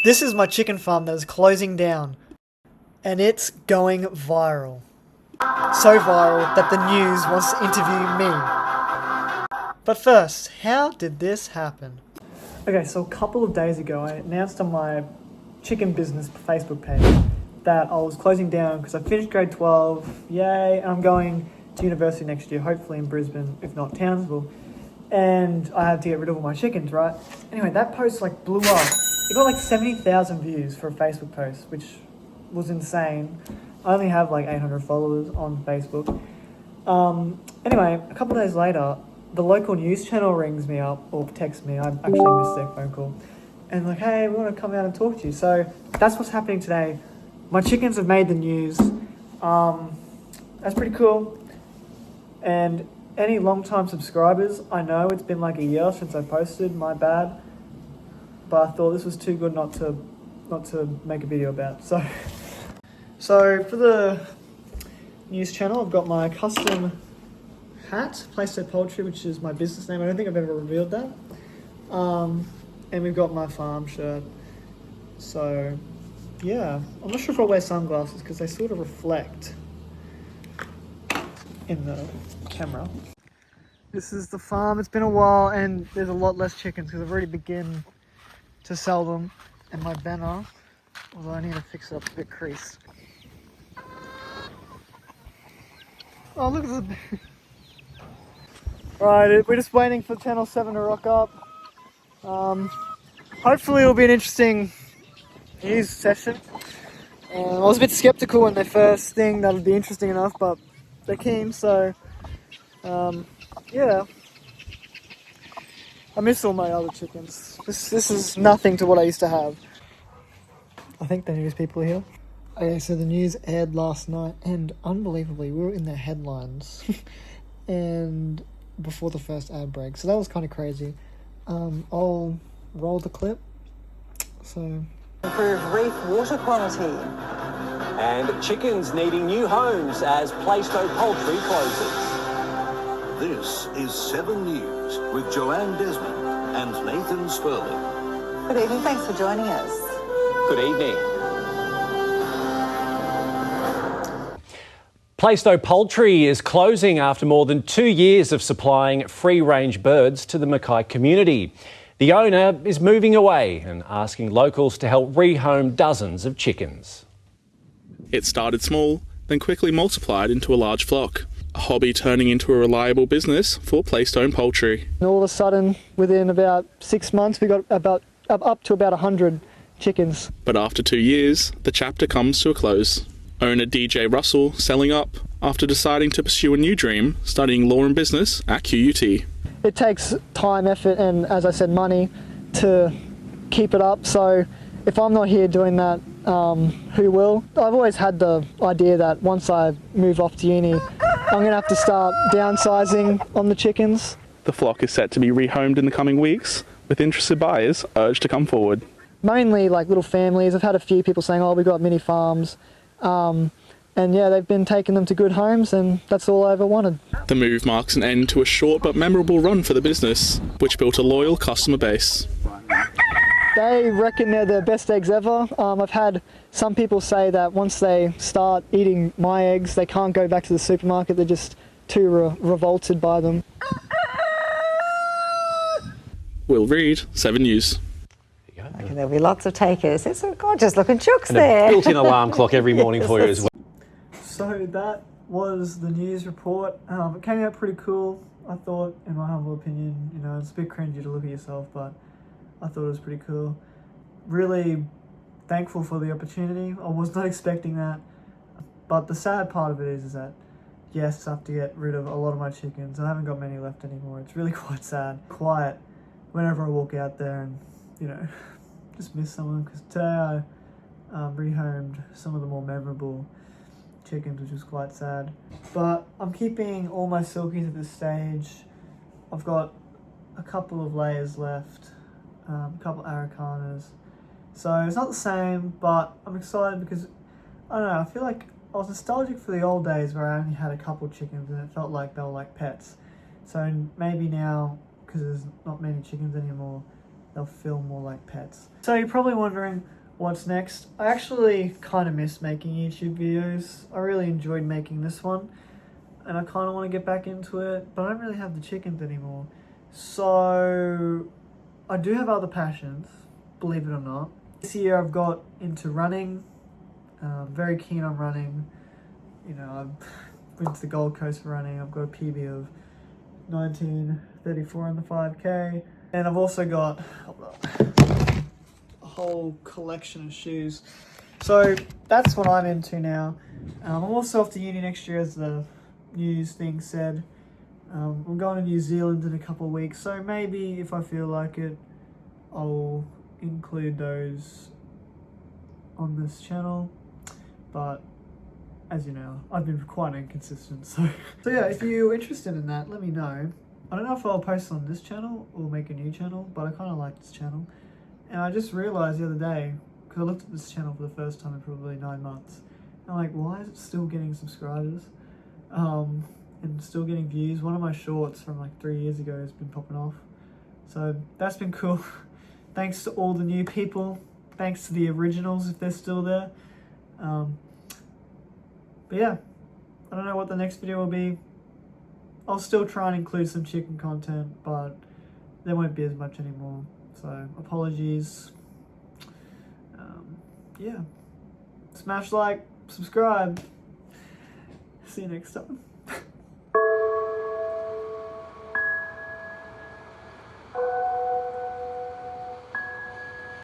This is my chicken farm that is closing down, and it's going viral. So viral that the news wants to interview me. But first, how did this happen? Okay, so a couple of days ago I announced on my chicken business Facebook page that I was closing down because I finished grade 12, yay, and I'm going to university next year, hopefully in Brisbane, if not Townsville, and I had to get rid of all my chickens, right? Anyway, that post like blew up. It got like 70,000 views for a Facebook post, which was insane. I only have like 800 followers on Facebook. Anyway, a couple of days later, the local news channel rings me up or texts me. I actually missed their phone call. And like, hey, we want to come out and talk to you. So that's what's happening today. My chickens have made the news. That's pretty cool. And any long-time subscribers, I know it's been like a year since I posted, my bad. But I thought this was too good not to make a video about. So for the news channel, I've got my custom hat, Pleystowe Poultry, which is my business name. I don't think I've ever revealed that. And we've got my farm shirt. So yeah, I'm not sure if I'll wear sunglasses because they sort of reflect in the camera. This is the farm. It's been a while and there's a lot less chickens because I've already begun to sell them. And my banner, although I need to fix it up a bit creased. Oh, look at the... Right, we're just waiting for Channel 7 to rock up. Hopefully it'll be an interesting news session. I was a bit skeptical when they first thing that would be interesting enough, but they're keen, so yeah. I miss all my other chickens. This is nothing to what I used to have. I think the news people are here. Okay, so the news aired last night, and unbelievably, we were in the headlines, and before the first ad break, so that was kind of crazy. I'll roll the clip. So, improve reef water quality. And chickens needing new homes as Pleystowe Poultry closes. This is 7 News with Joanne Desmond and Nathan Spurling. Good evening, thanks for joining us. Good evening. Pleystowe Poultry is closing after more than 2 years of supplying free-range birds to the Mackay community. The owner is moving away and asking locals to help rehome dozens of chickens. It started small, then quickly multiplied into a large flock. A hobby turning into a reliable business for Pleystowe Poultry. And all of a sudden, within about 6 months, we got up to about 100 chickens. But after 2 years, the chapter comes to a close. Owner DJ Russell selling up after deciding to pursue a new dream, studying law and business at QUT. It takes time, effort, and as I said, money to keep it up. So if I'm not here doing that, who will? I've always had the idea that once I move off to uni, I'm going to have to start downsizing on the chickens. The flock is set to be rehomed in the coming weeks, with interested buyers urged to come forward. Mainly like little families. I've had a few people saying, oh, we've got mini farms. And yeah, they've been taking them to good homes, and that's all I ever wanted. The move marks an end to a short but memorable run for the business, which built a loyal customer base. They reckon they're the best eggs ever. I've had some people say that once they start eating my eggs, they can't go back to the supermarket. They're just too revolted by them. Will Reid, 7 News. I reckon there'll be lots of takers. There's some gorgeous looking chooks And there. a built-in alarm clock every morning for you as well. So that was the news report. It came out pretty cool, I thought, in my humble opinion. You know, it's a bit cringy to look at yourself, but I thought it was pretty cool. Really thankful for the opportunity. I was not expecting that. But the sad part of it is that, yes, I have to get rid of a lot of my chickens. I haven't got many left anymore. It's really quite sad. Quiet whenever I walk out there and, you know, just miss someone. Because today I rehomed some of the more memorable chickens, which was quite sad. But I'm keeping all my silkies at this stage. I've got a couple of layers left, a couple Aracanas. So it's not the same, but I'm excited because, I don't know, I feel like I was nostalgic for the old days where I only had a couple chickens and it felt like they were like pets. So maybe now, because there's not many chickens anymore, they'll feel more like pets. So you're probably wondering what's next. I actually kind of miss making YouTube videos. I really enjoyed making this one, and I kind of want to get back into it, but I don't really have the chickens anymore. So I do have other passions, believe it or not. This year I've got into running. Very keen on running. You know, I've been to the Gold Coast for running. I've got a PB of 19:34 in the 5K. And I've also got a whole collection of shoes. So that's what I'm into now. I'm also off to uni next year, as the news thing said. I'm going to New Zealand in a couple of weeks, so maybe if I feel like it, I'll include those on this channel. But as you know, I've been quite inconsistent, so yeah, if you're interested in that, let me know. I don't know if I'll post on this channel or make a new channel, but I kind of like this channel. And I just realized the other day, because I looked at this channel for the first time in probably 9 months, and I'm like, why is it still getting subscribers? And still getting views. One of my shorts from like 3 years ago has been popping off. So that's been cool. Thanks to all the new people. Thanks to the originals if they're still there. But yeah, I don't know what the next video will be. I'll still try and include some chicken content, but there won't be as much anymore. So apologies. Yeah. Smash like, subscribe. See you next time.